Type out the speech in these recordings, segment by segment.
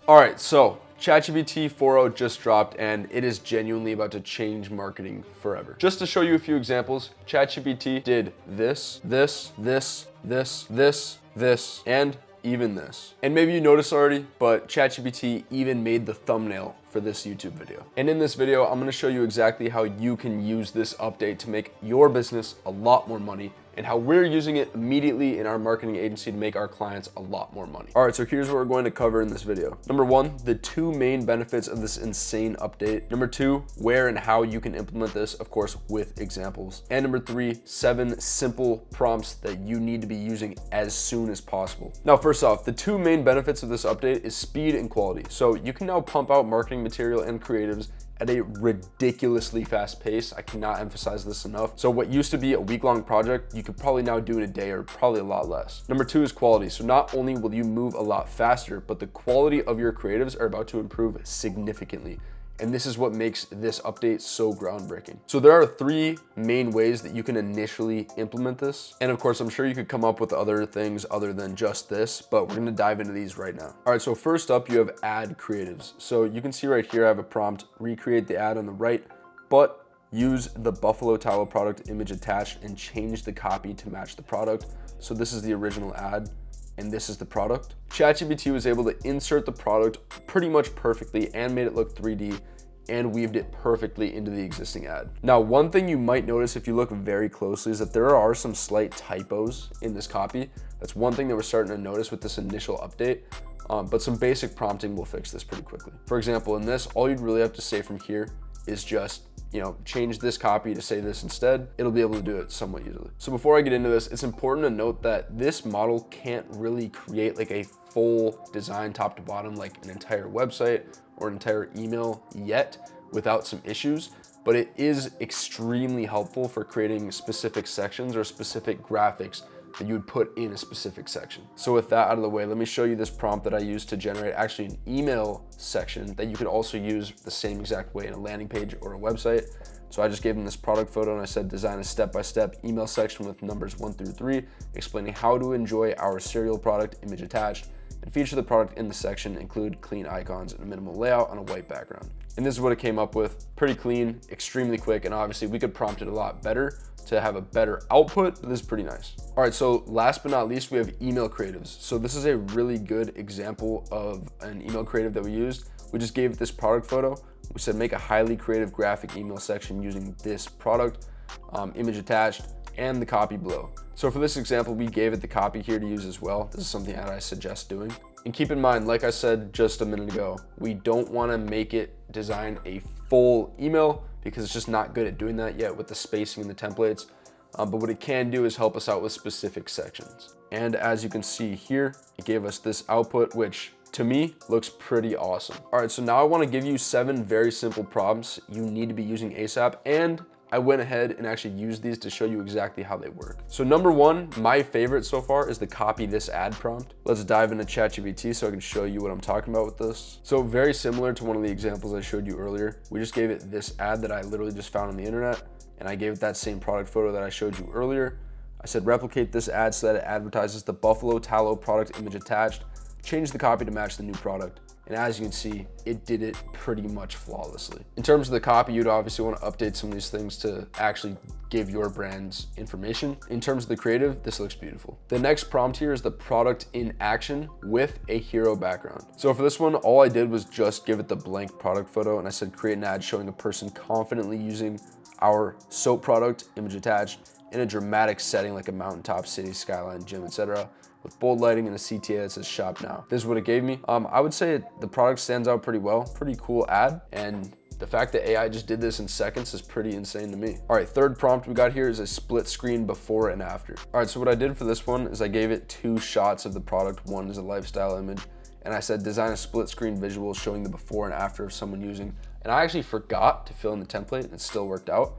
All right, so ChatGPT 4.0 just dropped and it is genuinely about to change marketing forever. Just to show you a few examples, ChatGPT did this, and even this. And maybe you noticed already, but ChatGPT even made the thumbnail for this YouTube video. And in this video, I'm gonna show you exactly how you can use this update to make your business a lot more money and how we're using it immediately in our marketing agency to make our clients a lot more money. All right, so here's what we're going to cover in this video. Number one, the two main benefits of this insane update. Number two, where and how you can implement this, of course, with examples. And number three, 7 simple prompts that you need to be using as soon as possible. Now, first off, the two main benefits of this update is speed and quality. So you can now pump out marketing material and creatives at a ridiculously fast pace. I cannot emphasize this enough. So what used to be a week-long project, you could probably now do in a day or probably a lot less. Number two is quality. So not only will you move a lot faster, but the quality of your creatives are about to improve significantly. And this is what makes this update so groundbreaking. So there are 3 main ways that you can initially implement this. And of course, I'm sure you could come up with other things other than just this, but we're gonna dive into these right now. All right, so first up, you have ad creatives. So you can see right here, I have a prompt, recreate the ad on the right, but use the buffalo tallow product image attached and change the copy to match the product. So this is the original ad, and this is the product. ChatGPT was able to insert the product pretty much perfectly and made it look 3D and weaved it perfectly into the existing ad. Now, one thing you might notice if you look very closely is that there are some slight typos in this copy. That's one thing that we're starting to notice with this initial update, but some basic prompting will fix this pretty quickly. For example, in this, all you'd really have to say from here is just, change this copy to say this instead. It'll be able to do it somewhat easily. So before I get into this, it's important to note that this model can't really create like a full design top to bottom, like an entire website or an entire email yet without some issues, but it is extremely helpful for creating specific sections or specific graphics that you would put in a specific section. So with that out of the way, let me show you this prompt that I used to generate actually an email section that you could also use the same exact way in a landing page or a website. So I just gave them this product photo and I said, design a step-by-step email section with numbers 1 through 3, explaining how to enjoy our cereal product, image attached, and feature the product in the section, include clean icons and a minimal layout on a white background. And this is what it came up with. Pretty clean, extremely quick, and obviously we could prompt it a lot better to have a better output, but this is pretty nice. All right, so last but not least, we have email creatives. So this is a really good example of an email creative that we used. We just gave it this product photo. We said, make a highly creative graphic email section using this product, image attached, and the copy below. So for this example, we gave it the copy here to use as well. This is something that I suggest doing. And keep in mind, like I said just a minute ago, we don't wanna make it design a full email because it's just not good at doing that yet with the spacing and the templates. But what it can do is help us out with specific sections. And as you can see here, it gave us this output, which to me looks pretty awesome. All right, so now I wanna give you 7 very simple prompts you need to be using ASAP, and I went ahead and actually used these to show you exactly how they work. So number 1, my favorite so far is the copy this ad prompt. Let's dive into ChatGPT so I can show you what I'm talking about with this. So very similar to one of the examples I showed you earlier, we just gave it this ad that I literally just found on the internet, and I gave it that same product photo that I showed you earlier. I said, replicate this ad so that it advertises the buffalo tallow product image attached, change the copy to match the new product. And as you can see, it did it pretty much flawlessly. In terms of the copy, you'd obviously want to update some of these things to actually give your brand's information. In terms of the creative, this looks beautiful. The next prompt here is the product in action with a hero background. So for this one, all I did was just give it the blank product photo and I said, create an ad showing a person confidently using our soap product, image attached, in a dramatic setting like a mountaintop, city, skyline, gym, etc., with bold lighting and a CTA that says shop now. This is what it gave me. I would say the product stands out pretty well. Pretty cool ad. And the fact that AI just did this in seconds is pretty insane to me. All right, third prompt we got here is a split screen before and after. All right, so what I did for this one is I gave it 2 shots of the product. One is a lifestyle image. And I said, design a split screen visual showing the before and after of someone using. And I actually forgot to fill in the template and it still worked out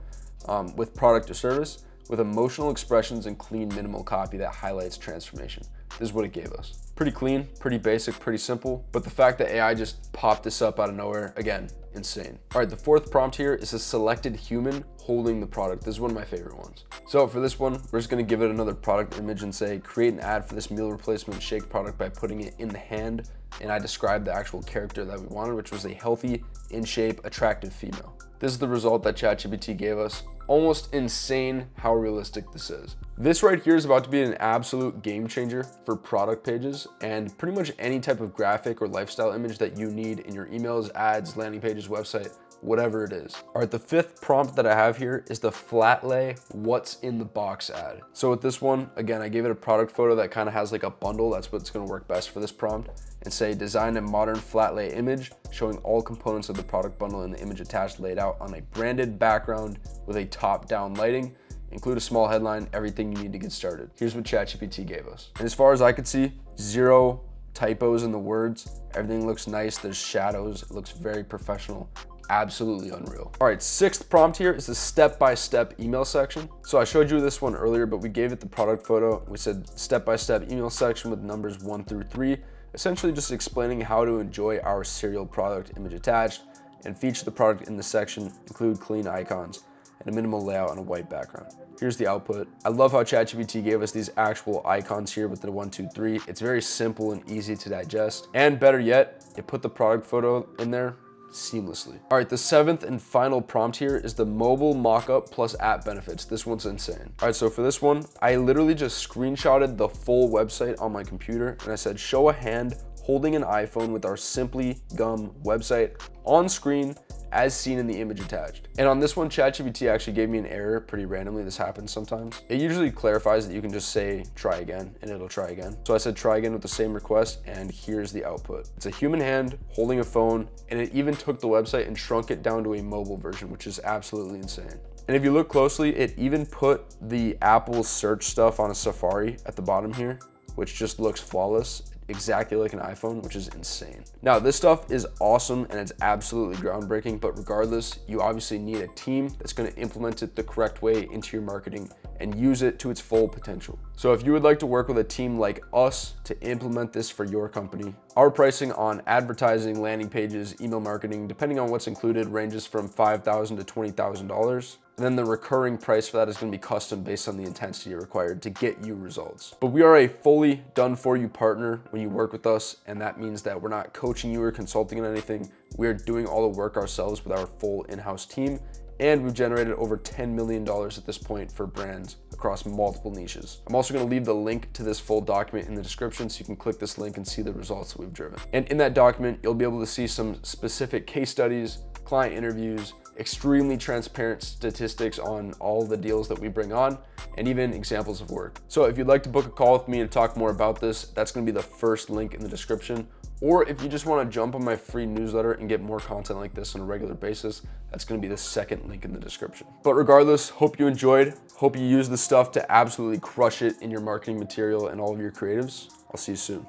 with product or service, with emotional expressions and clean minimal copy that highlights transformation. This is what it gave us. Pretty clean, pretty basic, pretty simple, but the fact that AI just popped this up out of nowhere, again, insane. All right, the fourth prompt here is a selected human holding the product. This is one of my favorite ones. So for this one, we're just gonna give it another product image and say, create an ad for this meal replacement shake product by putting it in the hand. And I described the actual character that we wanted, which was a healthy, in shape, attractive female. This is the result that ChatGPT gave us. Almost insane how realistic this is. This right here is about to be an absolute game changer for product pages and pretty much any type of graphic or lifestyle image that you need in your emails, ads, landing pages, website, whatever it is. All right, the fifth prompt that I have here is the flat lay what's in the box ad. So with this one, again, I gave it a product photo that kind of has like a bundle. That's what's gonna work best for this prompt. And say, design a modern flat lay image showing all components of the product bundle and the image attached laid out on a branded background with a top-down lighting. Include a small headline, everything you need to get started. Here's what ChatGPT gave us. And as far as I could see, 0 typos in the words. Everything looks nice, there's shadows, it looks very professional. Absolutely unreal. All right, sixth prompt here is the step-by-step email section. So I showed you this one earlier, but we gave it the product photo. We said step-by-step email section with numbers 1 through 3. Essentially just explaining how to enjoy our cereal product image attached and feature the product in the section, include clean icons and a minimal layout on a white background. Here's the output. I love how ChatGPT gave us these actual icons here with the 1, 2, 3. It's very simple and easy to digest. And better yet, it put the product photo in there seamlessly. All right, the seventh and final prompt here is the mobile mockup plus app benefits. This one's insane. All right, so for this one, I literally just screenshotted the full website on my computer and I said, show a hand holding an iPhone with our Simply Gum website on screen as seen in the image attached. And on this one, ChatGPT actually gave me an error pretty randomly. This happens sometimes. It usually clarifies that you can just say, try again, and it'll try again. So I said, try again with the same request, and here's the output. It's a human hand holding a phone, and it even took the website and shrunk it down to a mobile version, which is absolutely insane. And if you look closely, it even put the Apple search stuff on a Safari at the bottom here, which just looks flawless, exactly like an iPhone, which is insane. Now, this stuff is awesome and it's absolutely groundbreaking, but regardless, you obviously need a team that's gonna implement it the correct way into your marketing and use it to its full potential. So if you would like to work with a team like us to implement this for your company, our pricing on advertising, landing pages, email marketing, depending on what's included, ranges from $5,000 to $20,000. And then the recurring price for that is going to be custom based on the intensity required to get you results. But we are a fully done for you partner when you work with us. And that means that we're not coaching you or consulting on anything. We're doing all the work ourselves with our full in-house team. And we've generated over $10 million at this point for brands across multiple niches. I'm also going to leave the link to this full document in the description so you can click this link and see the results that we've driven. And in that document, you'll be able to see some specific case studies, client interviews, extremely transparent statistics on all the deals that we bring on, and even examples of work. So if you'd like to book a call with me and talk more about this, that's gonna be the first link in the description. Or if you just wanna jump on my free newsletter and get more content like this on a regular basis, that's gonna be the second link in the description. But regardless, hope you enjoyed. Hope you use this stuff to absolutely crush it in your marketing material and all of your creatives. I'll see you soon.